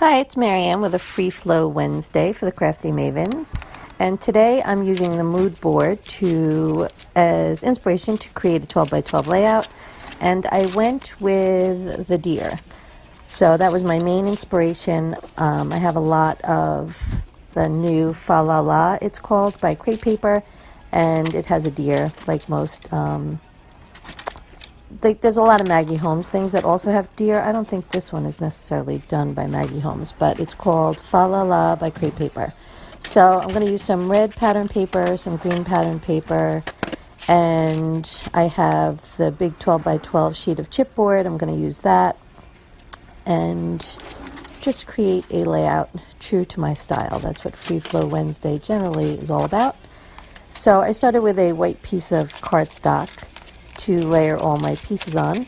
Hi, it's Marianne with a Free Flow Wednesday for the Crafty Mavens. And today I'm using the mood board as inspiration to create a 12 by 12 layout. And I went with the deer. So that was my main inspiration. I have a lot of the new FaLaLa, it's called, by Crepe Paper. And it has a deer, like most there's a lot of Maggie Holmes things that also have deer. I don't think this one is necessarily done by Maggie Holmes, but it's called FaLaLa by Crepe Paper. So I'm going to use some red pattern paper, some green pattern paper, and I have the big 12 by 12 sheet of chipboard. I'm going to use that and just create a layout true to my style. That's what Free Flow Wednesday generally is all about. So I started with a white piece of cardstock to layer all my pieces on,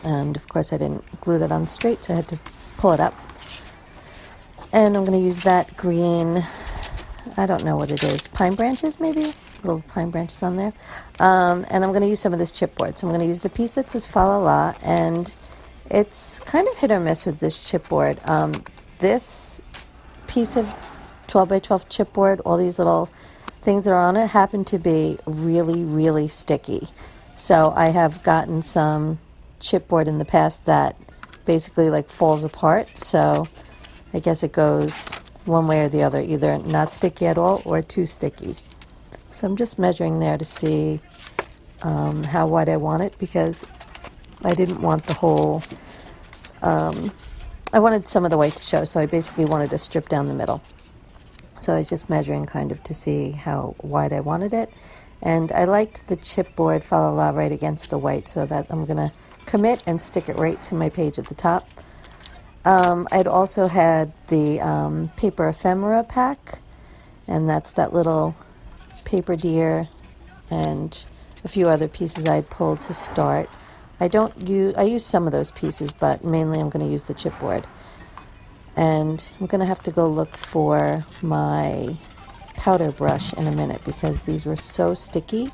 and of course I didn't glue that on straight, so I had to pull it up. And I'm going to use that green, I don't know what it is, pine branches maybe, little pine branches on there. And I'm going to use some of this chipboard. So I'm going to use the piece that says FaLaLa, and it's kind of hit or miss with this chipboard. This piece of 12 by 12 chipboard, all these little things that are on it happen to be really, really sticky. So I have gotten some chipboard in the past that basically like falls apart. So I guess it goes one way or the other, either not sticky at all or too sticky. So I'm just measuring there to see how wide I want it, because I didn't want the whole, I wanted some of the white to show, so I basically wanted to strip down the middle. So I was just measuring kind of to see how wide I wanted it. And I liked the chipboard FaLaLa right against the white, so that I'm going to commit and stick it right to my page at the top. I'd also had the paper ephemera pack, and that's that little paper deer and a few other pieces I'd pulled to start. I use some of those pieces, but mainly I'm going to use the chipboard. And I'm going to have to go look for my powder brush in a minute, because these were so sticky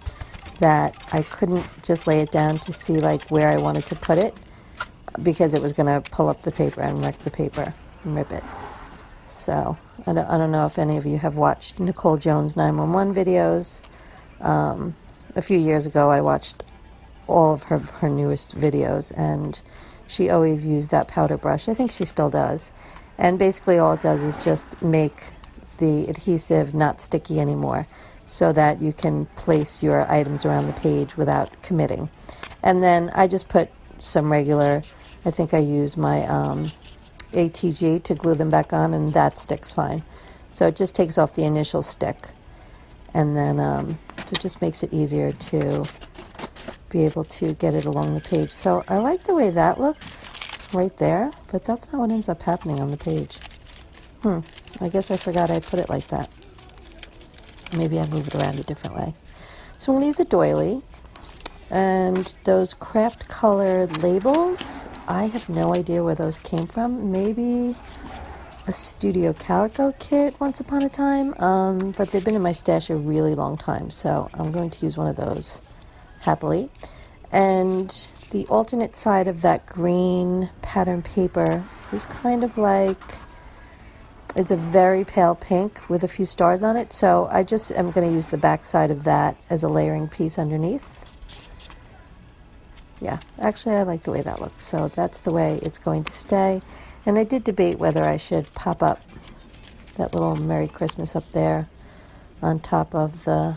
that I couldn't just lay it down to see like where I wanted to put it, because it was going to pull up the paper and wreck the paper and rip it. So I don't know if any of you have watched Nicole Jones 911 videos. A few years ago I watched all of her newest videos, and she always used that powder brush. I think she still does. And basically all it does is just make the adhesive not sticky anymore, so that you can place your items around the page without committing. And then I just put some regular, I think I use my ATG to glue them back on, and that sticks fine. So it just takes off the initial stick. And then so it just makes it easier to be able to get it along the page. So I like the way that looks right there, but that's not what ends up happening on the page. I guess I forgot I put it like that. Maybe I move it around a different way. So I'm going to use a doily, and those craft colored labels, I have no idea where those came from. Maybe a Studio Calico kit once upon a time, but they've been in my stash a really long time, so I'm going to use one of those happily. And the alternate side of that green pattern paper is kind of like, it's a very pale pink with a few stars on it. So I just am going to use the back side of that as a layering piece underneath. Yeah, actually I like the way that looks. So that's the way it's going to stay. And I did debate whether I should pop up that little Merry Christmas up there on top of the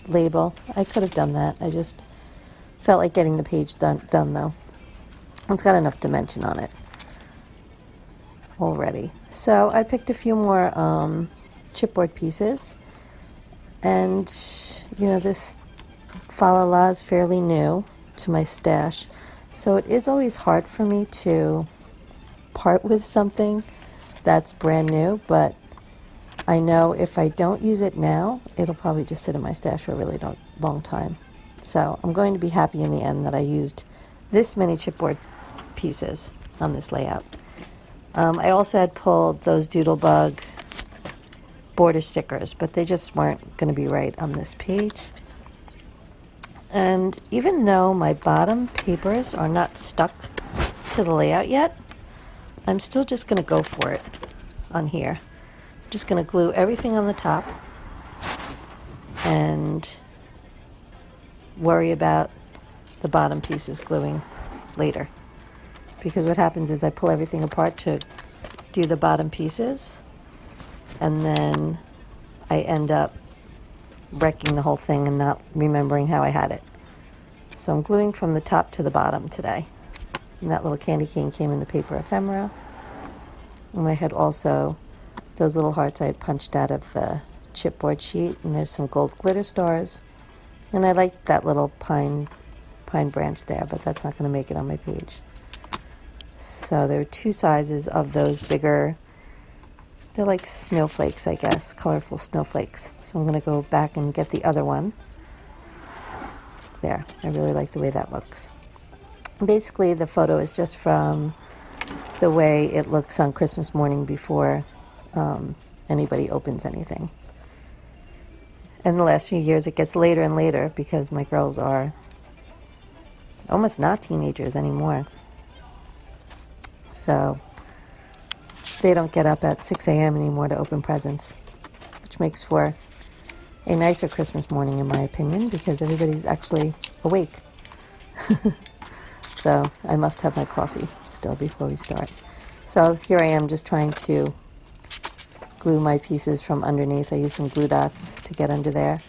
label. I could have done that. I just felt like getting the page done though. It's got enough dimension on it already. So I picked a few more chipboard pieces, and you know, this FaLaLa is fairly new to my stash, so it is always hard for me to part with something that's brand new, but I know if I don't use it now, it'll probably just sit in my stash for a really long time. So I'm going to be happy in the end that I used this many chipboard pieces on this layout. I also had pulled those Doodlebug border stickers, but they just weren't going to be right on this page. And even though my bottom papers are not stuck to the layout yet, I'm still just going to go for it on here. I'm just going to glue everything on the top and worry about the bottom pieces gluing later. Because what happens is I pull everything apart to do the bottom pieces, and then I end up wrecking the whole thing and not remembering how I had it. So I'm gluing from the top to the bottom today. And that little candy cane came in the paper ephemera. And I had also those little hearts I had punched out of the chipboard sheet, and there's some gold glitter stars. And I like that little pine branch there, but that's not going to make it on my page. So there are two sizes of those bigger, they're like snowflakes, I guess, colorful snowflakes. So I'm going to go back and get the other one. There, I really like the way that looks. Basically, the photo is just from the way it looks on Christmas morning before anybody opens anything. In the last few years, it gets later and later because my girls are almost not teenagers anymore. So they don't get up at 6 a.m. anymore to open presents, which makes for a nicer Christmas morning, in my opinion, because everybody's actually awake. So I must have my coffee still before we start. So here I am just trying to glue my pieces from underneath. I used some glue dots to get under there.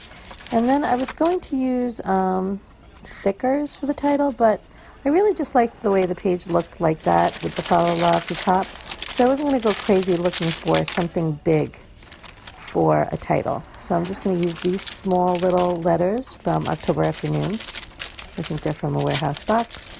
And then I was going to use thickers for the title, but I really just liked the way the page looked like that with the FaLaLa at the top. So I wasn't going to go crazy looking for something big for a title. So I'm just going to use these small little letters from October Afternoon. I think they're from a warehouse box.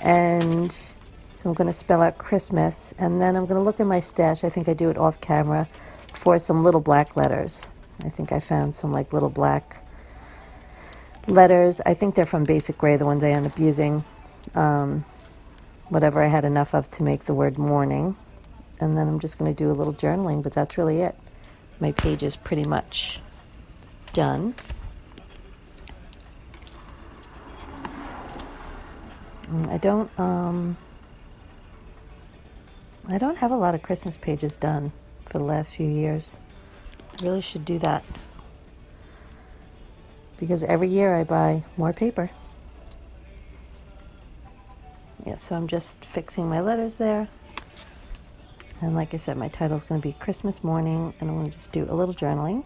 And so I'm going to spell out Christmas, and then I'm going to look in my stash. I think I do it off camera for some little black letters. I think I found some like little black letters. I think they're from Basic Gray, the ones I end up using. Whatever I had enough of to make the word morning. And then I'm just going to do a little journaling, but that's really it. My page is pretty much done. I don't have a lot of Christmas pages done for the last few years. I really should do that, because every year I buy more paper. Yeah, so I'm just fixing my letters there. And like I said, my title is going to be Christmas Morning, and I'm going to just do a little journaling.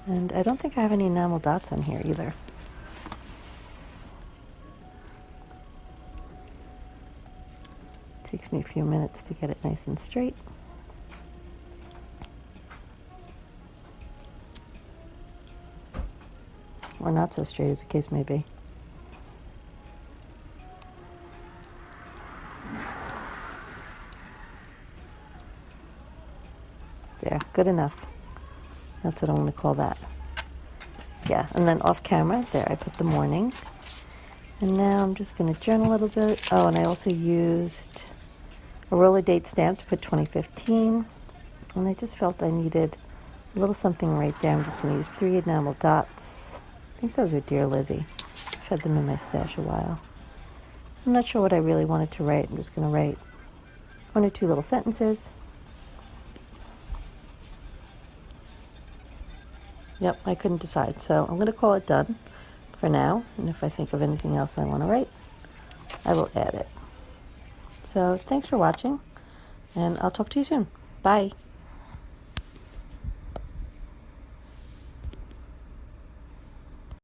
And I don't think I have any enamel dots on here either. Takes me a few minutes to get it nice and straight. Or not so straight, as the case may be. There, good enough. That's what I'm going to call that. Yeah, and then off camera, there I put the morning. And now I'm just going to journal a little bit. Oh, and I also used a roller date stamp to put 2015. And I just felt I needed a little something right there. I'm just going to use 3 enamel dots. I think those are Dear Lizzie. I've had them in my stash a while. I'm not sure what I really wanted to write. I'm just going to write 1 or 2 little sentences. Yep, I couldn't decide. So I'm going to call it done for now. And if I think of anything else I want to write, I will add it. So thanks for watching, and I'll talk to you soon. Bye.